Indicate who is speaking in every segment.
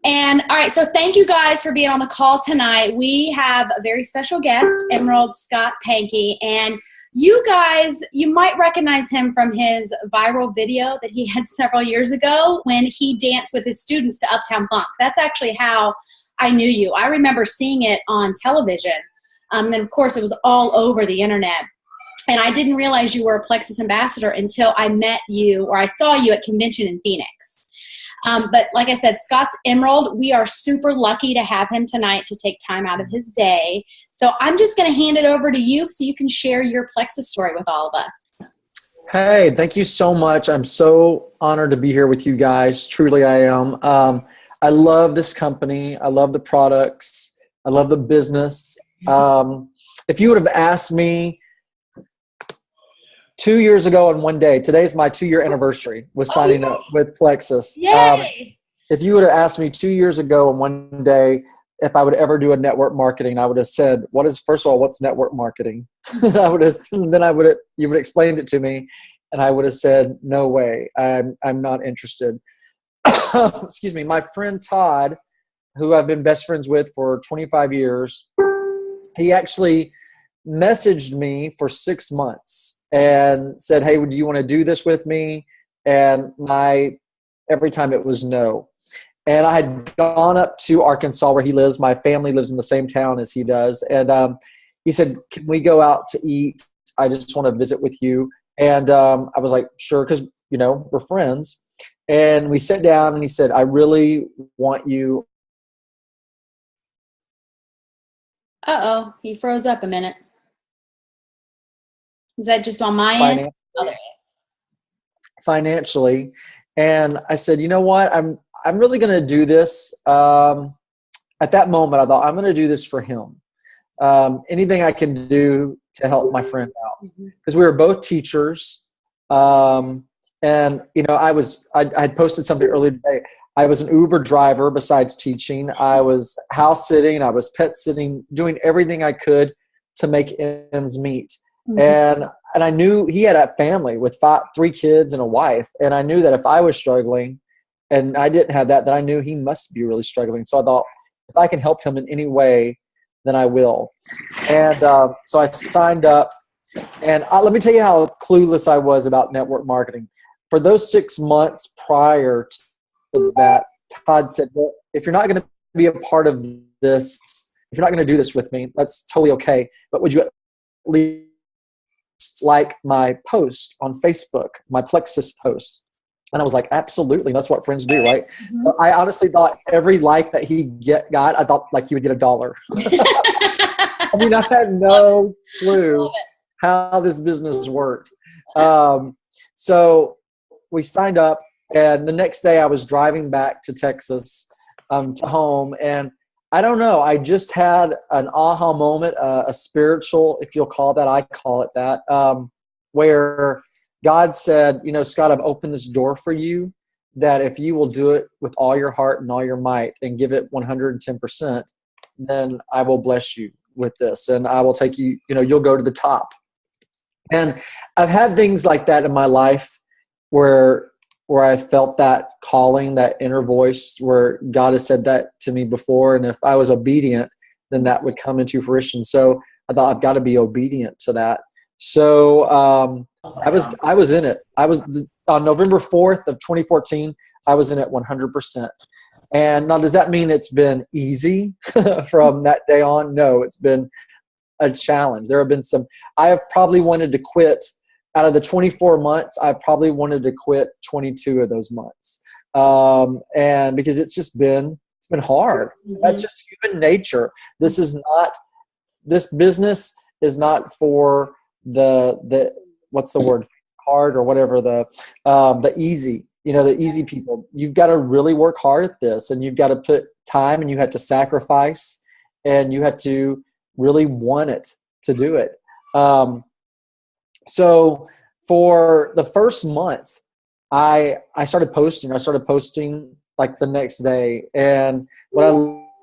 Speaker 1: And all right, so thank you guys for being on the call tonight. We have a very special guest, Emerald Scot Pankey, and you guys, you might recognize him from his viral video that he had several years ago when he danced with his students to Uptown Funk. That's actually how I knew you. I remember seeing it on television. And of course, it was all over the internet. And I didn't realize you were a Plexus ambassador until I met you, or I saw you at convention in Phoenix. But like I said, Scott's Emerald, we are super lucky to have him tonight to take time out of his day. So I'm just going to hand it over to you so you can share your Plexus story with all of us.
Speaker 2: Hey, thank you so much. I'm so honored to be here with you guys. Truly, I am. I love this company. I love the products. I love the business. If you would have asked me 2 years ago on one day, today's my 2-year anniversary with signing up with Plexus.
Speaker 1: Yay!
Speaker 2: If you would have asked me 2 years ago on one day if I would ever do a network marketing, I would have said, first of all, what's network marketing? You would have explained it to me, and I would have said, no way, I'm not interested. Excuse me. My friend Todd, who I've been best friends with for 25 years, he actually messaged me for 6 months and said, hey, do you want to do this with me? And every time it was no. And I had gone up to Arkansas where he lives. My family lives in the same town as he does. And he said, can we go out to eat? I just want to visit with you. And I was like, sure, because, we're friends. And we sat down and he said, I really want you.
Speaker 1: Uh-oh, he froze up a minute. Is that just on my end? Oh, there it is.
Speaker 2: Financially. And I said, you know what? I'm really going to do this. At that moment, I thought, I'm going to do this for him. Anything I can do to help my friend out. Because we were both teachers. And, I had posted something earlier today. I was an Uber driver besides teaching. I was house sitting. I was pet sitting, doing everything I could to make ends meet. And I knew he had a family with 3 kids and a wife. And I knew that if I was struggling and I didn't have that, then I knew he must be really struggling. So I thought, if I can help him in any way, then I will. And so I signed up. And let me tell you how clueless I was about network marketing. For those 6 months prior to that, Todd said, well, if you're not going to be a part of this, if you're not going to do this with me, that's totally okay. But would you at least like my post on Facebook, my Plexus post? And I was like, absolutely. That's what friends do, right? I honestly thought every like that he got, I thought like he would get $1. I mean, I had no clue how this business worked. So we signed up, and the next day I was driving back to Texas to home, and I don't know, I just had an aha moment, a spiritual, if you'll call that, I call it that, where God said, Scott, I've opened this door for you, that if you will do it with all your heart and all your might and give it 110%, then I will bless you with this, and I will take you, you'll go to the top. And I've had things like that in my life where I felt that calling, that inner voice, where God has said that to me before. And if I was obedient, then that would come into fruition. So I thought, I've got to be obedient to that. So I was in it. I was on November 4th of 2014, I was in it 100%. And now, does that mean it's been easy from that day on? No, it's been a challenge. There have been I have probably wanted to quit. Out of the 24 months, I probably wanted to quit 22 of those months. And because it's been hard. That's just human nature. This business is not for the what's the word, hard or whatever, the easy, the easy people. You've got to really work hard at this, and you've got to put time, and you have to sacrifice, and you have to really want it to do it. So for the first month, I started posting. I started posting like the next day. And what I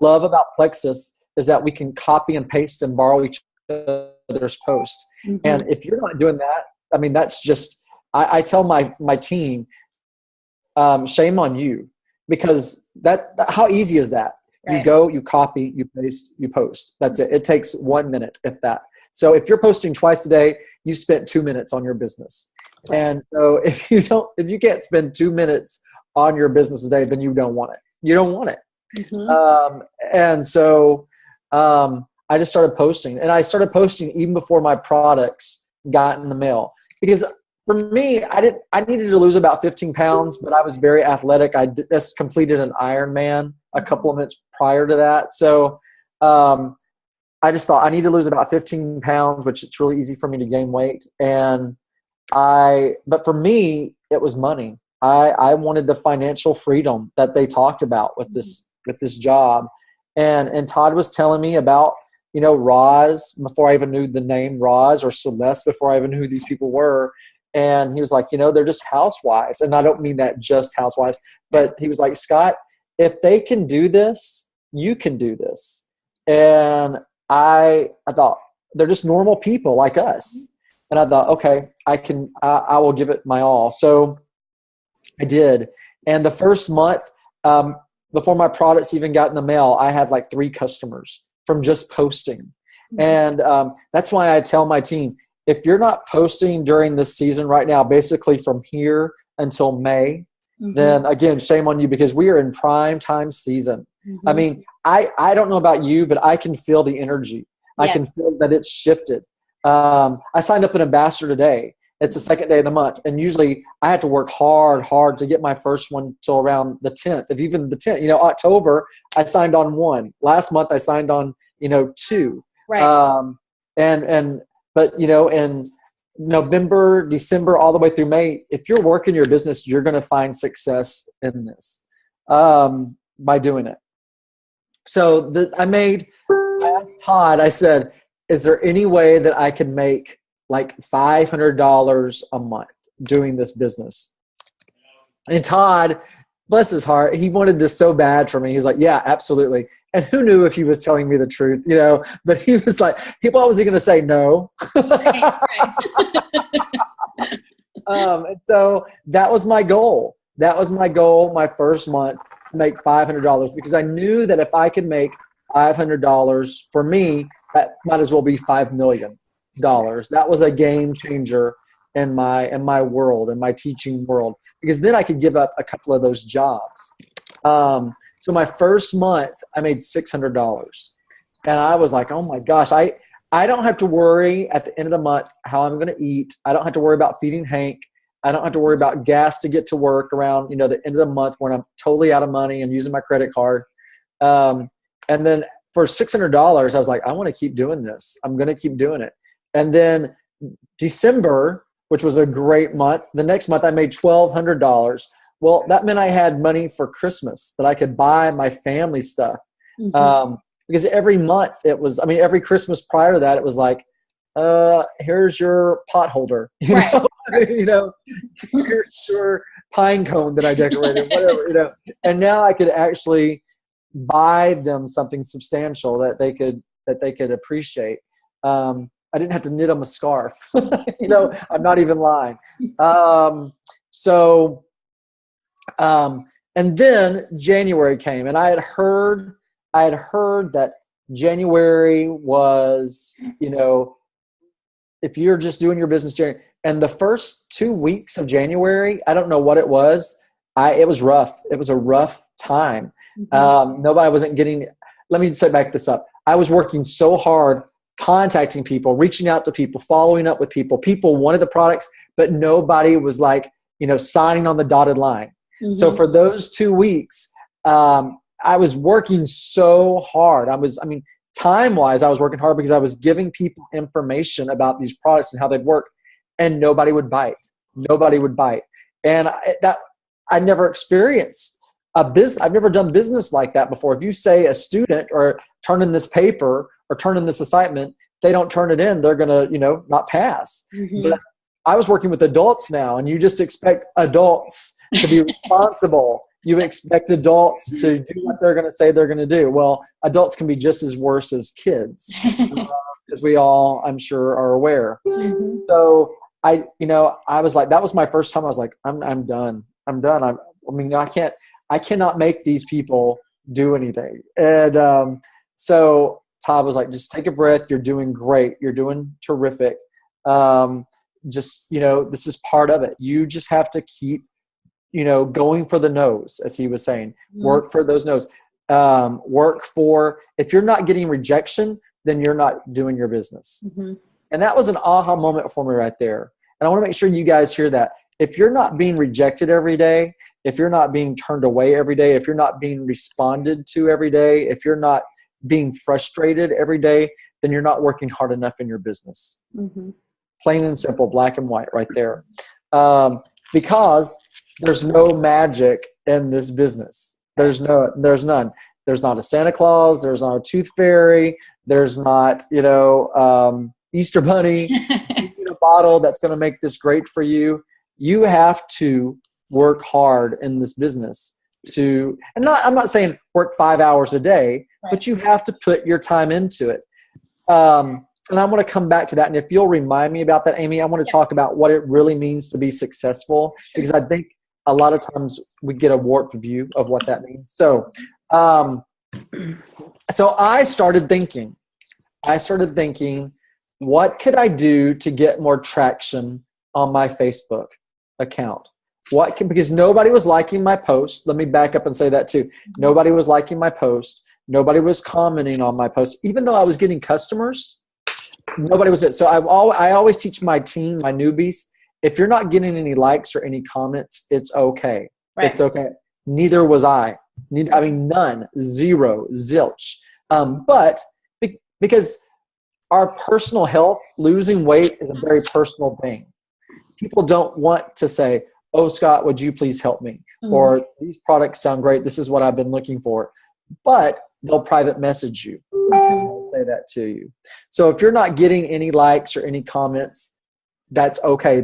Speaker 2: love about Plexus is that we can copy and paste and borrow each other's posts. And if you're not doing that, I mean, that's just, I tell my team, shame on you, because how easy is that?
Speaker 1: Right.
Speaker 2: You go, you copy, you paste, you post. That's it. It takes 1 minute, if that. So if you're posting twice a day, you spent 2 minutes on your business. Right. And so if you can't spend 2 minutes on your business a day, then you don't want it. You don't want it. Mm-hmm. And so I just started posting, and I started posting even before my products got in the mail, because for me, I needed to lose about 15 pounds, but I was very athletic. I just completed an Ironman a couple of minutes prior to that. So I just thought I need to lose about 15 pounds, which it's really easy for me to gain weight. But for me, it was money. I wanted the financial freedom that they talked about with this job. And Todd was telling me about, Roz, before I even knew the name Roz, or Celeste before I even knew who these people were. And he was like, they're just housewives. And I don't mean that just housewives, but he was like, Scott, if they can do this, you can do this. And I thought, they're just normal people like us. And I thought, okay, I will give it my all. So I did. And the first month, before my products even got in the mail, I had like 3 customers from just posting. And that's why I tell my team, if you're not posting during this season right now, basically from here until May, then again, shame on you, because we are in prime time season. I mean, I don't know about you, but I can feel the energy. Yeah. I can feel that it's shifted. I signed up an ambassador today. It's the second day of the month. And usually I had to work hard to get my first one till around the 10th. If even the 10th, October, I signed on 1. Last month I signed on, 2. Right. But in November, December, all the way through May, if you're working your business, you're going to find success in this by doing it. So I asked Todd, I said, is there any way that I can make like $500 a month doing this business? And Todd, bless his heart, he wanted this so bad for me. He was like, yeah, absolutely. And who knew if he was telling me the truth, but he was like, what was he going to say? No. Right. And so that was my goal. That was my goal my first month, to make $500, because I knew that if I could make $500 for me, that might as well be $5 million. That was a game changer in my world, in my teaching world, because then I could give up a couple of those jobs. So my first month, I made $600, and I was like, oh my gosh, I don't have to worry at the end of the month how I'm going to eat. I don't have to worry about feeding Hank. I don't have to worry about gas to get to work around, the end of the month when I'm totally out of money and using my credit card. And then for $600, I was like, I want to keep doing this. I'm going to keep doing it. And then December, which was a great month, the next month I made $1,200. Well, that meant I had money for Christmas that I could buy my family stuff. Because every month every Christmas prior to that, it was like, here's your pot holder, here's your pine cone that I decorated, whatever, and now I could actually buy them something substantial that they could appreciate. I didn't have to knit them a scarf. I'm not even lying. And then January came, and I had heard that January was, if you're just doing your business, January, and the first 2 weeks of January, I don't know what it was. It was rough. It was a rough time. Nobody wasn't getting, let me back this up. I was working so hard, contacting people, reaching out to people, following up with people. People wanted the products, but nobody was like, signing on the dotted line. So for those 2 weeks, I was working so hard. Time-wise, I was working hard because I was giving people information about these products and how they'd work, and nobody would bite. Nobody would bite. And I never experienced a business. I've never done business like that before. If you say a student or turn in this paper or turn in this assignment, they don't turn it in, they're going to, not pass. But I was working with adults now, and you just expect adults to be responsible. You expect adults to do what they're going to say they're going to do. Well, adults can be just as worse as kids, as we all, I'm sure, are aware. So I was like, that was my first time. I was like, I'm done. I'm done. I I cannot make these people do anything. And so Todd was like, just take a breath. You're doing great. You're doing terrific. Just, this is part of it. You just have to keep, going for the no's, as he was saying. Work for those no's. If you're not getting rejection, then you're not doing your business. And that was an aha moment for me right there. And I want to make sure you guys hear that. If you're not being rejected every day, if you're not being turned away every day, if you're not being responded to every day, if you're not being frustrated every day, then you're not working hard enough in your business. Plain and simple, black and white right there. Because there's no magic in this business. There's none. There's not a Santa Claus. There's not a tooth fairy. There's not, Easter bunny in a bottle that's going to make this great for you. You have to work hard in this business I'm not saying work 5 hours a day, but you have to put your time into it. And I want to come back to that. And if you'll remind me about that, Amy, I want to talk about what it really means to be successful, because I think a lot of times we get a warped view of what that means. So I started thinking, what could I do to get more traction on my Facebook account? Because nobody was liking my post. Let me back up and say that too. Nobody was liking my post. Nobody was commenting on my post. Even though I was getting customers, nobody was it. So I always teach my team, my newbies, if you're not getting any likes or any comments, it's okay. Right. It's okay. Neither was I. None, zero, zilch. But because our personal health, losing weight is a very personal thing. People don't want to say, oh, Scott, would you please help me? Or these products sound great. This is what I've been looking for. But they'll private message you. They'll say that to you. So if you're not getting any likes or any comments, that's okay.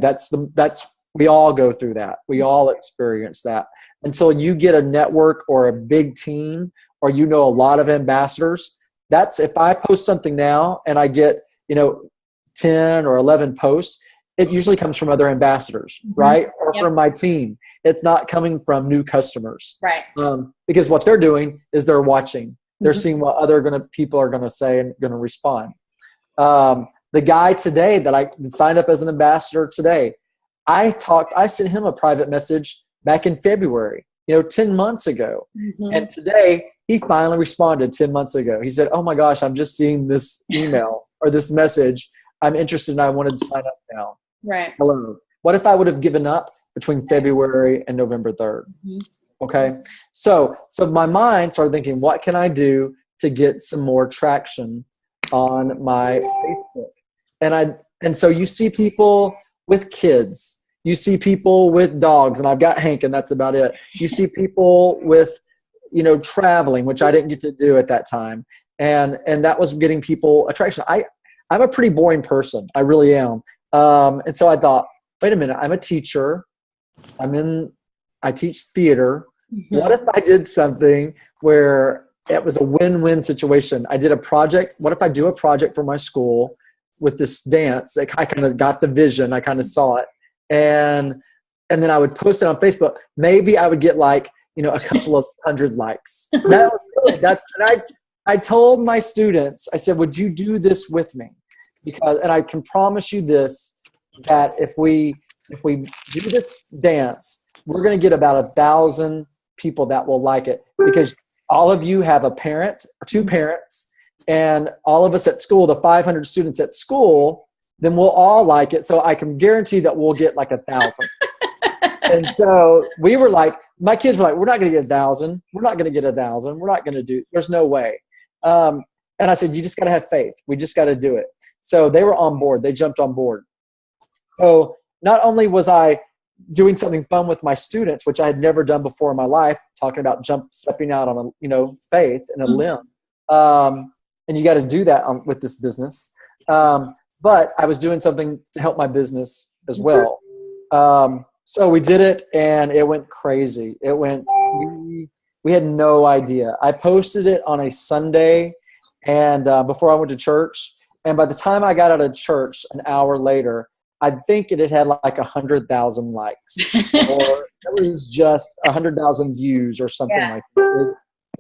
Speaker 2: We all go through that. We all experience that. Until you get a network or a big team, or a lot of ambassadors, if I post something now and I get 10 or 11 posts, it usually comes from other ambassadors, right? Or from my team. It's not coming from new customers. Right. Because what they're doing is they're watching. They're seeing what other people are going to say and going to respond. The guy today that I signed up as an ambassador today, I sent him a private message back in February, 10 months ago. And today he finally responded 10 months ago. He said, oh my gosh, I'm just seeing this email or this message. I'm interested and I wanted to sign up now. Right. Hello. What if I would have given up between February and November 3rd? Okay. So my mind started thinking, what can I do to get some more traction on my Facebook? And so you see people with kids, you see people with dogs, and I've got Hank, and that's about it. You see people with, traveling, which I didn't get to do at that time. And that was getting people attraction. I'm a pretty boring person. I really am. And so I thought, wait a minute, I'm a teacher. I teach theater. What if I did something where it was a win-win situation? I did a project. What if I do a project for my school with this dance? I kind of got the vision. I kind of saw it. And then I would post it on Facebook. Maybe I would get a couple of 100 likes. I told my students, I said, would you do this with me? And I can promise you this, that if we do this dance, we're going to get about 1,000 people that will like it, because all of you have a parent or two parents, and all of us at school, the 500 students at school, then we'll all like it. So I can guarantee that we'll get 1,000. And so we were my kids were like, we're not going to get 1,000. We're not going to get 1,000. We're not going to do, there's no way. And I said, you just got to have faith. We just got to do it. So they were on board. They jumped on board. So not only was I doing something fun with my students, which I had never done before in my life, talking about stepping out on faith and a limb. And you got to do that with this business. But I was doing something to help my business as well. So we did it, and it went crazy. We had no idea. I posted it on a Sunday, and before I went to church. And by the time I got out of church an hour later, I think it had like 100,000 likes, or it was just 100,000 views or something
Speaker 1: Yeah.
Speaker 2: like that. It was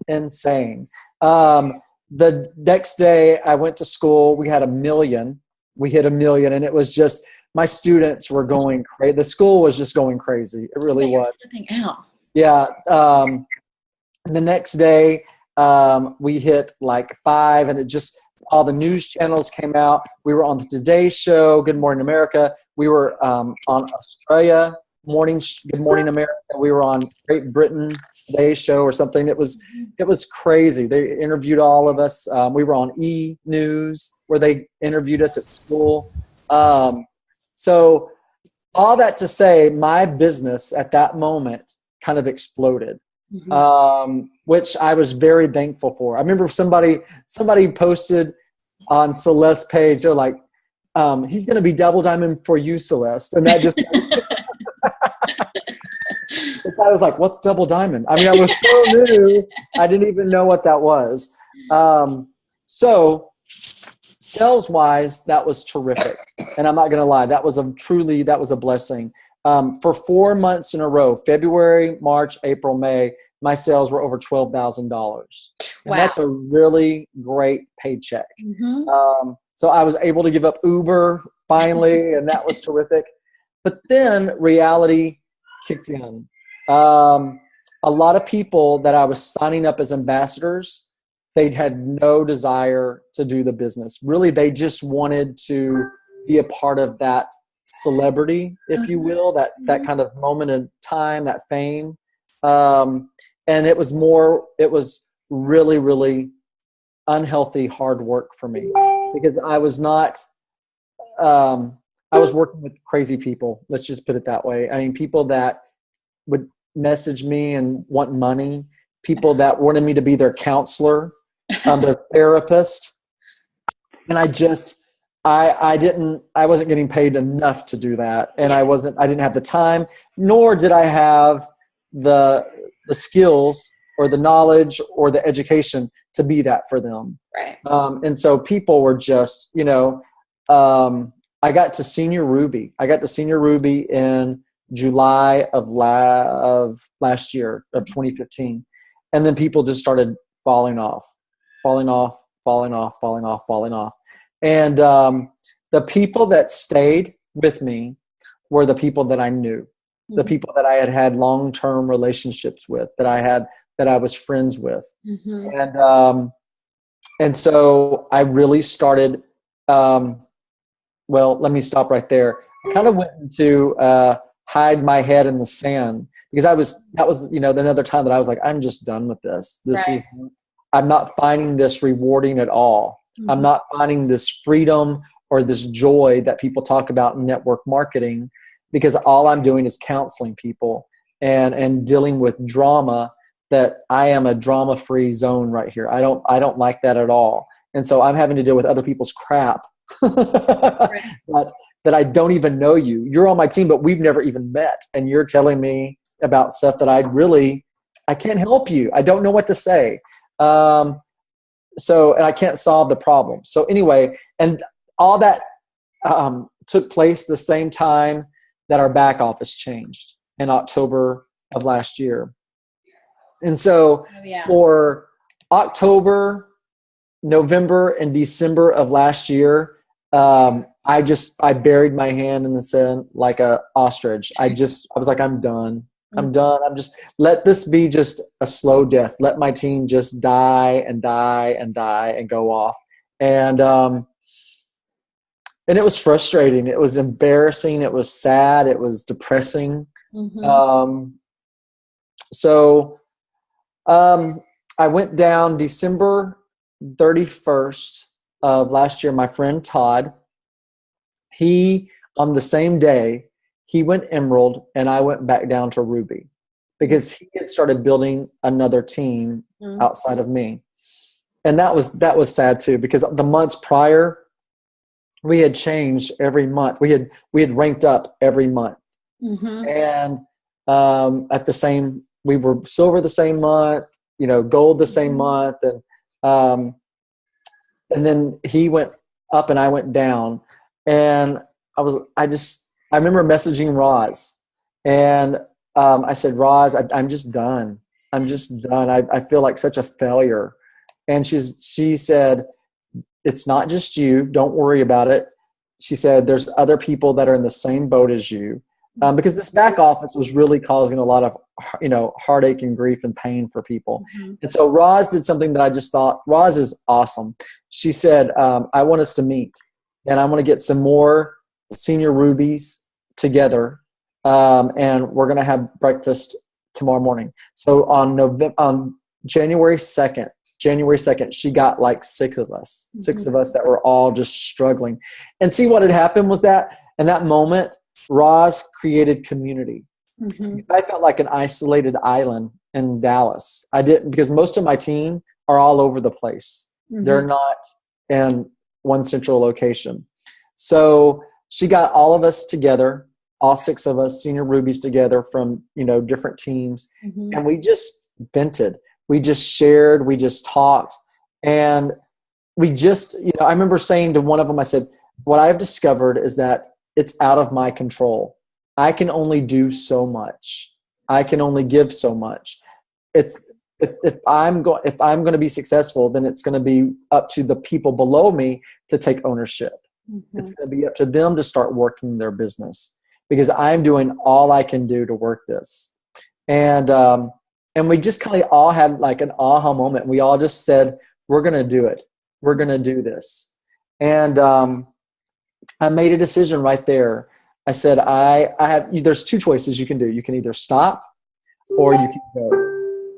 Speaker 2: insane. The next day I went to school. We had 1 million. We hit 1 million, and it was just, my students were going crazy. The school was just going crazy. It really was.
Speaker 1: Flipping out.
Speaker 2: Yeah. The next day, we hit like 5, and it just, all the news channels came out. We were on the Today Show, Good Morning America. We were on Australia Good Morning America. We were on Great Britain Today Show or something. It was crazy. They interviewed all of us. We were on E! News, where they interviewed us at school. So all that to say, my business at that moment kind of exploded. Which I was very thankful for. I remember somebody posted on Celeste's page, they're like, he's going to be double diamond for you, Celeste. And that just, I was like, what's double diamond? I mean, I was so new, I didn't even know what that was. So sales wise, that was terrific. And I'm not going to lie, that was a blessing. For 4 months in a row, February, March, April, May, my sales were over $12,000.
Speaker 1: Wow.
Speaker 2: And that's a really great paycheck. So I was able to give up Uber finally, and that was terrific. But then reality kicked in. A lot of people that I was signing up as ambassadors, they had no desire to do the business. Really, they just wanted to be a part of that celebrity, if you will, that kind of moment in time, that fame. And it was really, really unhealthy, hard work for me, because I was not, I was working with crazy people. Let's just put it that way. I mean, people that would message me and want money, people that wanted me to be their counselor, their therapist. And I wasn't getting paid enough to do that. And I didn't have the time, nor did I have the skills or the knowledge or the education to be that for them.
Speaker 1: Right.
Speaker 2: And so people were just, I got to Senior Ruby. In July of last year, of 2015. And then people just started falling off. And the people that stayed with me were the people that I knew, the people that I had long-term relationships with, that I was friends with. And so I really started, well, let me stop right there. I kind of went into hide my head in the sand, because that was another time that I was like, I'm just done with this. I'm not finding this rewarding at all. I'm not finding this freedom or this joy that people talk about in network marketing, because all I'm doing is counseling people and dealing with drama, that I am a drama-free zone right here. I don't like that at all. And so I'm having to deal with other people's crap that I don't even know you. You're on my team, but we've never even met. And you're telling me about stuff that I can't help you. I don't know what to say. And I can't solve the problem. So anyway, and all that took place the same time that our back office changed in October of last year. And so for October, November, and December of last year, I buried my hand in the sand like a ostrich. I was like, I'm done. I'm done. Let this be just a slow death. Let my team just die and go off. And it was frustrating. It was embarrassing. It was sad. It was depressing. So I went down December 31st of last year. My friend Todd, on the same day, he went Emerald and I went back down to Ruby, because he had started building another team outside of me. And that was sad too, because the months prior, we had changed every month. We had ranked up every month. And we were silver the same month, gold the same month. And then he went up and I went down. And I remember messaging Roz, and I said, Roz, I'm just done. I'm just done. I feel like such a failure. And she said, it's not just you. Don't worry about it. She said, there's other people that are in the same boat as you. Because this back office was really causing a lot of, heartache and grief and pain for people. Mm-hmm. And so Roz did something that I just thought, Roz is awesome. She said, I want us to meet, and I want to get some more senior rubies together, and we're going to have breakfast tomorrow morning. So on January 2nd, she got like six of us that were all just struggling. And see, what had happened was that in that moment, Roz created community. Mm-hmm. I felt like an isolated island in Dallas. I didn't, because most of my team are all over the place. Mm-hmm. They're not in one central location. So she got all of us together, all six of us, senior rubies together from, different teams. Mm-hmm. And we just vented. We just shared. We just talked. And we just, I remember saying to one of them, I said, what I've discovered is that it's out of my control. I can only do so much. I can only give so much. If I'm going to be successful, then it's going to be up to the people below me to take ownership. Mm-hmm. It's going to be up to them to start working their business, because I'm doing all I can do to work this. And we just kind of all had like an aha moment. We all just said, we're going to do it. We're going to do this. And I made a decision right there. I said, there's two choices you can do. You can either stop or you can go.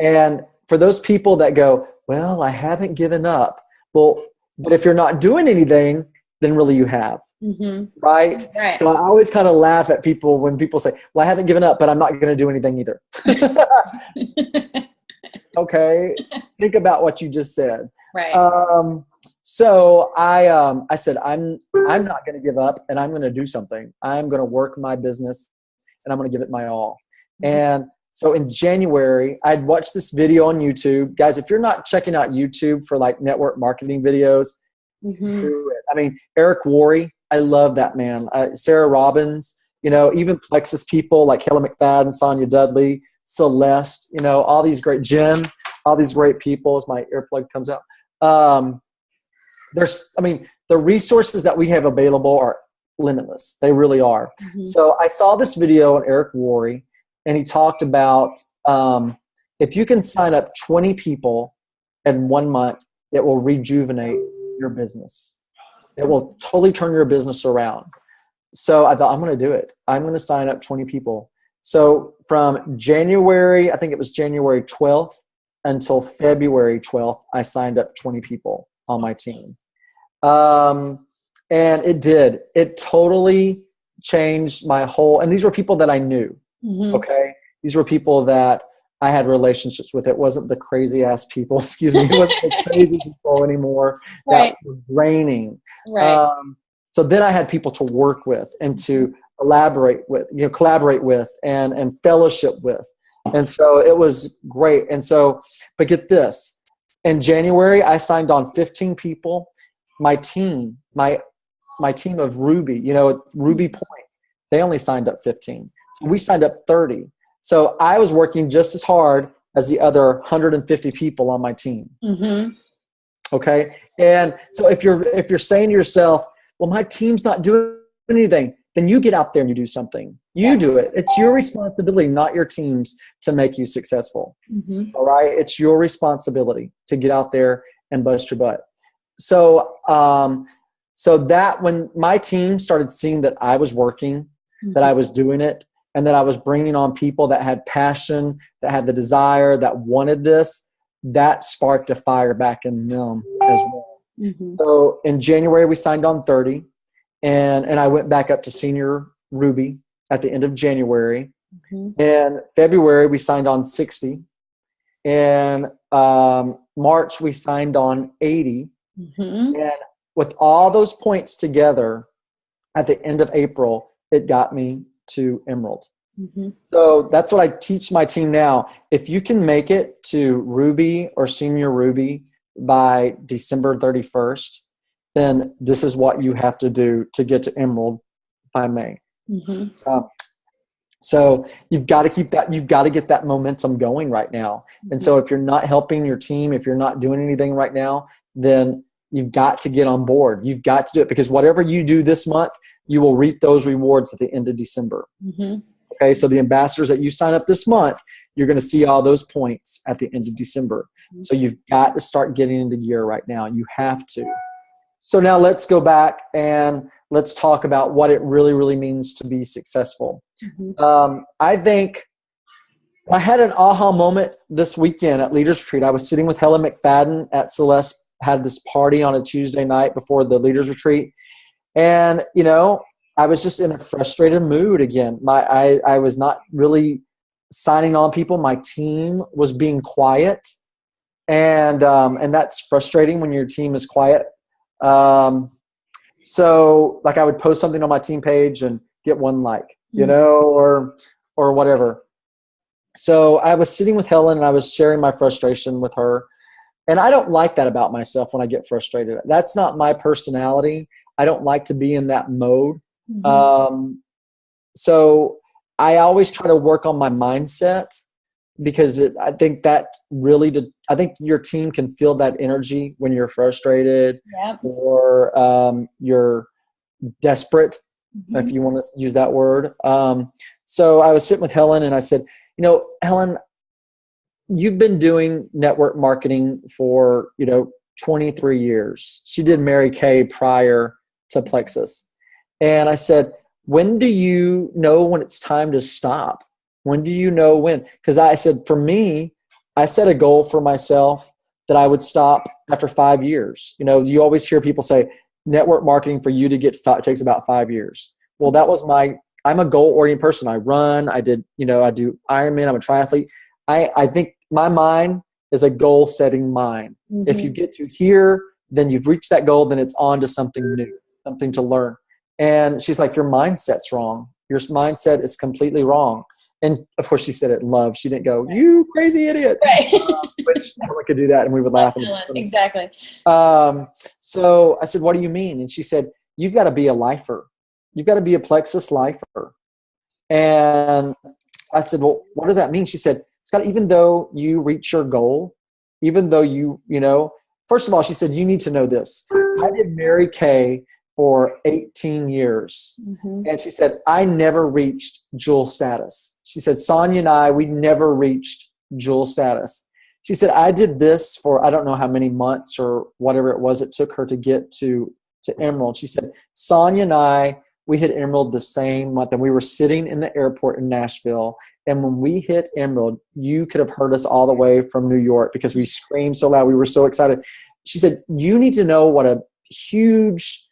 Speaker 2: And for those people that go, well, I haven't given up. Well, but if you're not doing anything, then really you have. Mm-hmm. Right? So I always kind of laugh at people when people say, well, I haven't given up, but I'm not going to do anything either. Okay. Think about what you just said.
Speaker 1: Right.
Speaker 2: So I said, I'm not going to give up, and I'm going to do something. I'm going to work my business, and I'm going to give it my all. Mm-hmm. And so in January, I'd watched this video on YouTube. Guys, if you're not checking out YouTube for like network marketing videos, mm-hmm. do it. I mean, Eric Worre, I love that man. Sarah Robbins, even Plexus people like Kelly McFadden, Sonia Dudley, Celeste, all these great Jen, all these great people as my earplug comes out. The resources that we have available are limitless. They really are. Mm-hmm. So I saw this video on Eric Worre, and he talked about if you can sign up 20 people in 1 month, it will rejuvenate your business. It will totally turn your business around. So I thought, I'm going to do it. I'm going to sign up 20 people. So from January, I think it was January 12th until February 12th, I signed up 20 people on my team. And it did. It totally changed my whole, and these were people that I knew. Mm-hmm. Okay. These were people that I had relationships with. It wasn't the crazy ass people, excuse me. It wasn't the crazy people anymore that were draining. Right. So then I had people to work with and to collaborate with and fellowship with. And so it was great. And so, but get this, in January, I signed on 15 people. My team of Ruby, Ruby Points, they only signed up 15. So we signed up 30. So I was working just as hard as the other 150 people on my team. Mm-hmm. Okay. And so if you're saying to yourself, well, my team's not doing anything, then you get out there and you do something. You do it. It's your responsibility, not your team's, to make you successful. Mm-hmm. All right. It's your responsibility to get out there and bust your butt. So, so that when my team started seeing that I was working, mm-hmm. that I was doing it, and that I was bringing on people that had passion, that had the desire, that wanted this, that sparked a fire back in them as well. Mm-hmm. So in January, we signed on 30, and I went back up to senior Ruby at the end of January. Mm-hmm. In February, we signed on 60. In March, we signed on 80. Mm-hmm. And with all those points together, at the end of April, it got me to Emerald. Mm-hmm. So that's what I teach my team now. If you can make it to Ruby or Senior Ruby by December 31st, then this is what you have to do to get to Emerald if I may.
Speaker 1: Mm-hmm.
Speaker 2: So you've got to get that momentum going right now. And so if you're not helping your team, if you're not doing anything right now, then you've got to get on board. You've got to do it, because whatever you do this month, you will reap those rewards at the end of December.
Speaker 1: Mm-hmm.
Speaker 2: Okay, so the ambassadors that you sign up this month, you're going to see all those points at the end of December.
Speaker 1: Mm-hmm.
Speaker 2: So you've got to start getting into gear right now. You have to. So now let's go back and let's talk about what it really, really means to be successful.
Speaker 1: Mm-hmm.
Speaker 2: I think I had an aha moment this weekend at Leaders Retreat. I was sitting with Helen McFadden at Celeste, had this party on a Tuesday night before the Leaders Retreat. And, I was just in a frustrated mood again. I was not really signing on people. My team was being quiet. And that's frustrating when your team is quiet. So like I would post something on my team page and get one like, or whatever. So I was sitting with Helen and I was sharing my frustration with her. And I don't like that about myself when I get frustrated. That's not my personality. I don't like to be in that mode. Mm-hmm. So I always try to work on my mindset, because I think that really I think your team can feel that energy when you're frustrated. Yep. Or you're desperate, mm-hmm. if you want to use that word. So I was sitting with Helen and I said, Helen, you've been doing network marketing for, 23 years. She did Mary Kay prior to Plexus. And I said, when do you know when it's time to stop? When do you know when? Because I said, for me, I set a goal for myself that I would stop after 5 years. You always hear people say, network marketing for you to get stopped takes about 5 years. Well, that was I'm a goal-oriented person. I run, I do Ironman, I'm a triathlete. I think my mind is a goal-setting mind. Mm-hmm. If you get to here, then you've reached that goal, then it's on to something new, something to learn. And she's like, your mindset's wrong. Your mindset is completely wrong. And of course she said it in love. She didn't go, you crazy idiot. Right. Which Helen could do that and we would laugh.
Speaker 1: Exactly.
Speaker 2: So I said, what do you mean? And she said, you've got to be a lifer. You've got to be a Plexus lifer. And I said, well, what does that mean? She said, Scott, even though you reach your goal, even though first of all, she said, you need to know this. I did Mary Kay for 18 years. Mm-hmm. And she said, I never reached jewel status. She said, Sonia and I, we never reached jewel status. She said, I did this for, I don't know how many months or whatever it was it took her to get to Emerald. She said, Sonia and I, we hit Emerald the same month, and we were sitting in the airport in Nashville. And when we hit Emerald, you could have heard us all the way from New York because we screamed so loud. We were so excited. She said, you need to know what a huge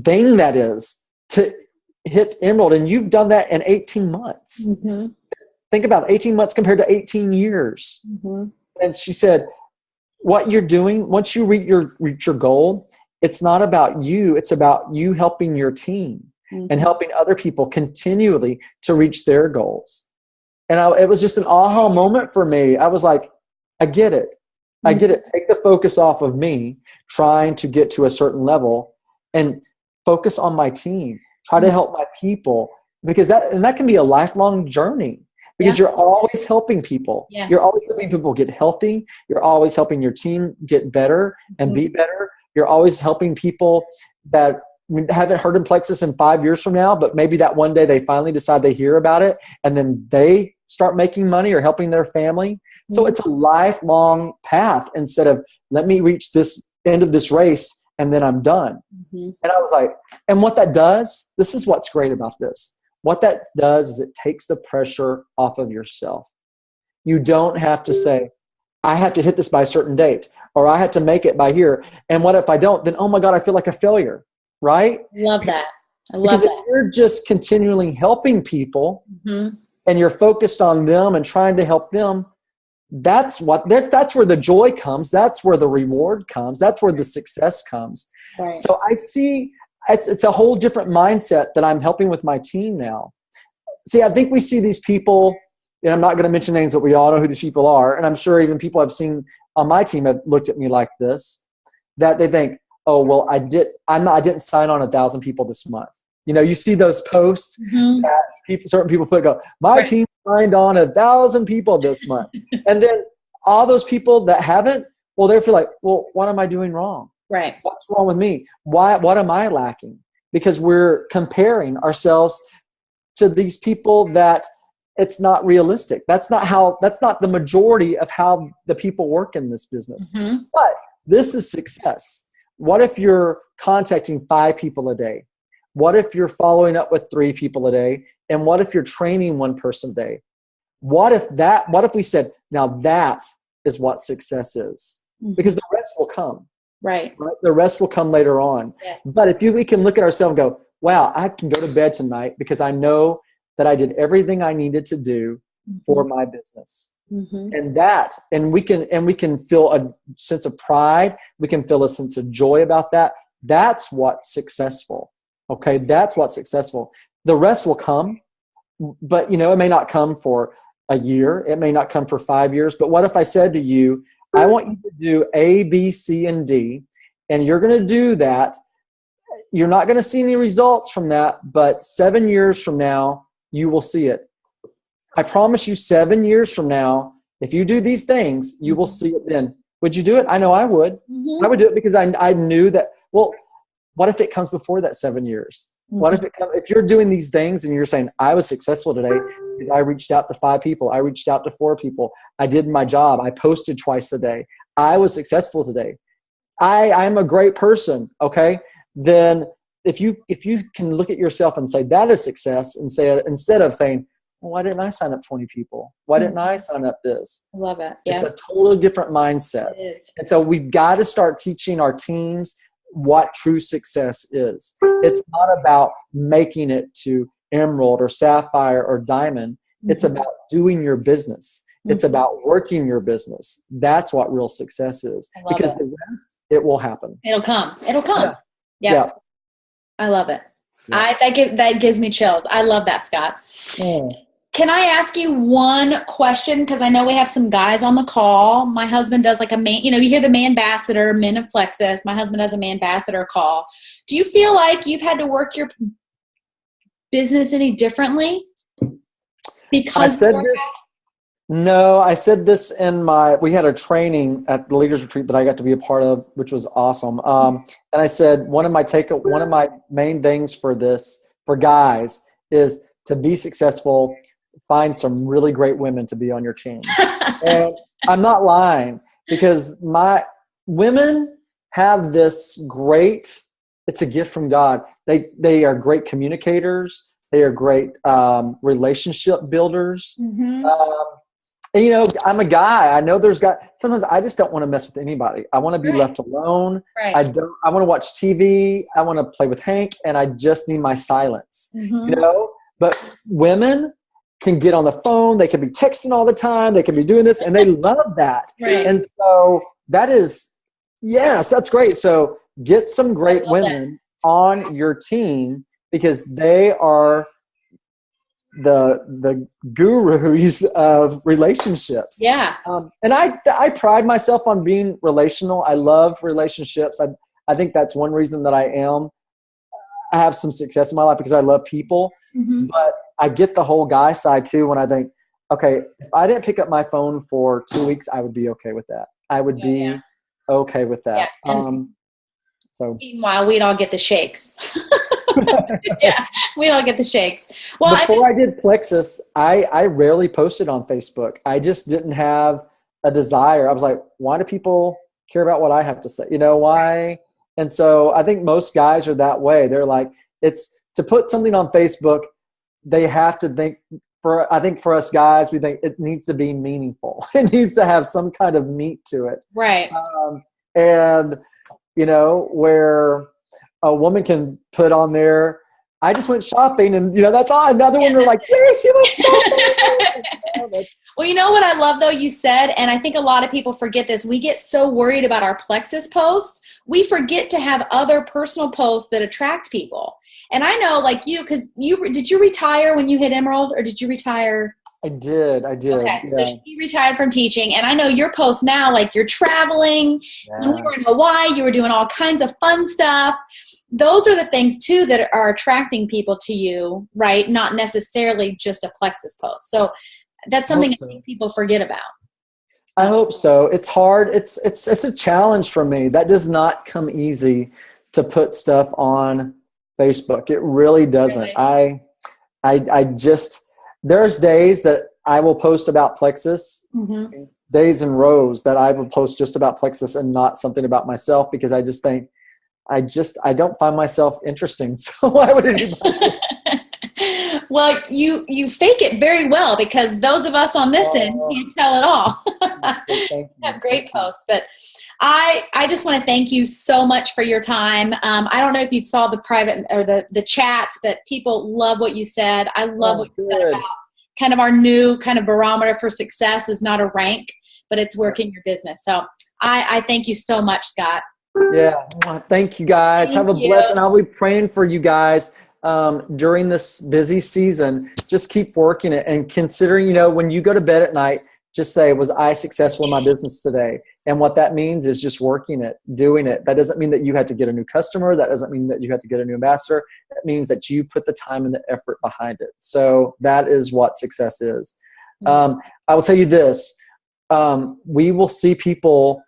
Speaker 2: thing that is to hit Emerald. And you've done that in 18 months. Mm-hmm. Think about it, 18 months compared to 18 years. Mm-hmm. And she said, what you're doing, once you reach your goal, it's not about you. It's about you helping your team. Mm-hmm. and helping other people continually to reach their goals. And it was just an aha moment for me. I was like, I get it. I get it. Take the focus off of me trying to get to a certain level and focus on my team. Try to help my people, because that can be a lifelong journey, because you're always helping people. Yeah. You're always helping people get healthy. You're always helping your team get better and be better. You're always helping people that haven't heard of Plexus in 5 years from now, but maybe that one day they finally decide they hear about it and then they start making money or helping their family. So it's a lifelong path instead of let me reach this end of this race and then I'm done. Mm-hmm. And I was like, and what that does, this is what's great about this. What that does is it takes the pressure off of yourself. You don't have to say, I have to hit this by a certain date, or I have to make it by here. And what if I don't? Then, oh my God, I feel like a failure. Right?
Speaker 1: Love that. I love
Speaker 2: because
Speaker 1: that.
Speaker 2: If you're just continually helping people and you're focused on them and trying to help them, that's where the joy comes. That's where the reward comes. That's where the success comes. Right. So I see it's a whole different mindset that I'm helping with my team now. See, I think we see these people, and I'm not going to mention names, but we all know who these people are. And I'm sure even people I've seen on my team have looked at me like this, that they think, oh, well, I didn't sign on 1,000 people this month. you see those posts that certain people go, my team signed on 1,000 people this month. And then all those people that haven't, well, they feel like, well, what am I doing wrong?
Speaker 1: Right.
Speaker 2: What's wrong with me? What am I lacking? Because we're comparing ourselves to these people that it's not realistic. That's not the majority of how the people work in this business. But this is success. What if you're contacting 5 people a day? What if you're following up with 3 people a day? And what if you're training 1 person a day? What if we said, now that is what success is? Because the rest will come.
Speaker 1: Right.
Speaker 2: The rest will come later on. Yes. But we can look at ourselves and go, wow, I can go to bed tonight because I know that I did everything I needed to do for my business. And we can feel a sense of pride. We can feel a sense of joy about that. That's what's successful. Okay. That's what's successful. The rest will come, but it may not come for a year. It may not come for 5 years. But what if I said to you, I want you to do A, B, C, and D, and you're going to do that. You're not going to see any results from that, but 7 years from now, you will see it. I promise you 7 years from now, if you do these things, you will see it then. Would you do it? I know I would. I would do it because I knew that, well, what if it comes before that 7 years? What if you're doing these things and you're saying, I was successful today because I reached out to 5 people. I reached out to 4 people. I did my job. I posted twice a day. I was successful today. I'm a great person. Okay. Then if you can look at yourself and say that is success and say, instead of saying, well, why didn't I sign up 20 people? Why didn't I sign up this?
Speaker 1: I love it. Yeah.
Speaker 2: It's a totally different mindset. And so we've got to start teaching our teams what true success is. It's not about making it to emerald or sapphire or diamond. It's about doing your business. It's about working your business. That's what real success is. Because the rest, it will happen.
Speaker 1: It'll come. Yeah. I love it. Yeah. That gives me chills. I love that, Scott. Can I ask you one question? Because I know we have some guys on the call. My husband does like a man, you hear the man-ambassador, Men of Plexus. My husband does a man-ambassador call. Do you feel like you've had to work your business any differently? Because
Speaker 2: I said this in we had a training at the Leaders Retreat that I got to be a part of, which was awesome. And I said, one of my main things for guys is to be successful, find some really great women to be on your team. And I'm not lying, because my women have this great, it's a gift from God. They are great communicators. They are great relationship builders. And, I'm a guy. I know sometimes I just don't want to mess with anybody. I want to be left alone. Right. I want to watch TV. I want to play with Hank, and I just need my silence, But women can get on the phone. They can be texting all the time. They can be doing this, and they love that. Right. And so that is, yes, that's great. So get some great women on your team, because they are the gurus of relationships. Yeah. And I pride myself on being relational. I love relationships. I think that's one reason that I have some success in my life, because I love people. But I get the whole guy side too, when I think, okay, if I didn't pick up my phone for 2 weeks, I would be okay with that. I would be okay with that. Yeah. So
Speaker 1: meanwhile, we'd all get the shakes. Yeah, we all get the shakes. Well,
Speaker 2: before I did Plexus, I rarely posted on Facebook. I just didn't have a desire. I was like, why do people care about what I have to say? Why? And so I think most guys are that way. They're like, it's to put something on Facebook, they have to think, I think for us guys, we think it needs to be meaningful. It needs to have some kind of meat to it.
Speaker 1: Right.
Speaker 2: And, where a woman can put on there, I just went shopping, and that's all. Another one, they're like, yes, she went shopping.
Speaker 1: Well, you know what I love though, you said, and I think a lot of people forget this. We get so worried about our Plexus posts, we forget to have other personal posts that attract people. And I know, like you, because did you retire when you hit Emerald, or did you retire?
Speaker 2: I did. Okay,
Speaker 1: yeah. So she retired from teaching, and I know your posts now, like you're traveling. Yeah. When we were in Hawaii, you were doing all kinds of fun stuff. those are the things too that are attracting people to you, right? Not necessarily just a Plexus post. So that's something I think people forget about.
Speaker 2: I hope so. It's hard. It's a challenge for me. That does not come easy to put stuff on Facebook. It really doesn't.
Speaker 1: Really?
Speaker 2: I just, there's days that I will post about Plexus, days in rows that I will post just about Plexus and not something about myself, because I just think, I don't find myself interesting. So why would anybody?
Speaker 1: Well, you fake it very well, because those of us on this end can't tell it all. You have great posts, but I just want to thank you so much for your time. I don't know if you saw the private or the chats, but people love what you said. I love what you said about kind of our new kind of barometer for success is not a rank, but it's working your business. So I thank you so much, Scott.
Speaker 2: Yeah. Thank you guys. Have a blessing. I'll be praying for you guys during this busy season. Just keep working it, and considering, when you go to bed at night, just say, was I successful in my business today? And what that means is just working it, doing it. That doesn't mean that you had to get a new customer. That doesn't mean that you had to get a new ambassador. That means that you put the time and the effort behind it. So that is what success is. I will tell you this. We will see people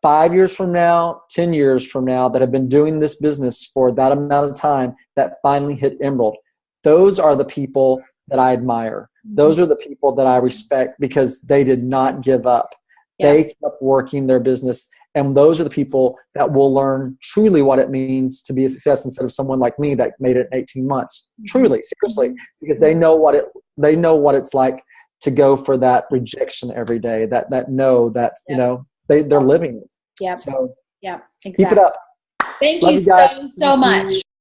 Speaker 2: 5 years from now, 10 years from now, that have been doing this business for that amount of time that finally hit Emerald. Those are the people that I admire. Those are the people that I respect, because they did not give up. Yeah. They kept working their business. And those are the people that will learn truly what it means to be a success, instead of someone like me that made it in 18 months. Truly, seriously, because they know what it's like to go for that rejection every day, that they're living it.
Speaker 1: Yeah.
Speaker 2: So
Speaker 1: exactly.
Speaker 2: keep it up.
Speaker 1: Thank you so much.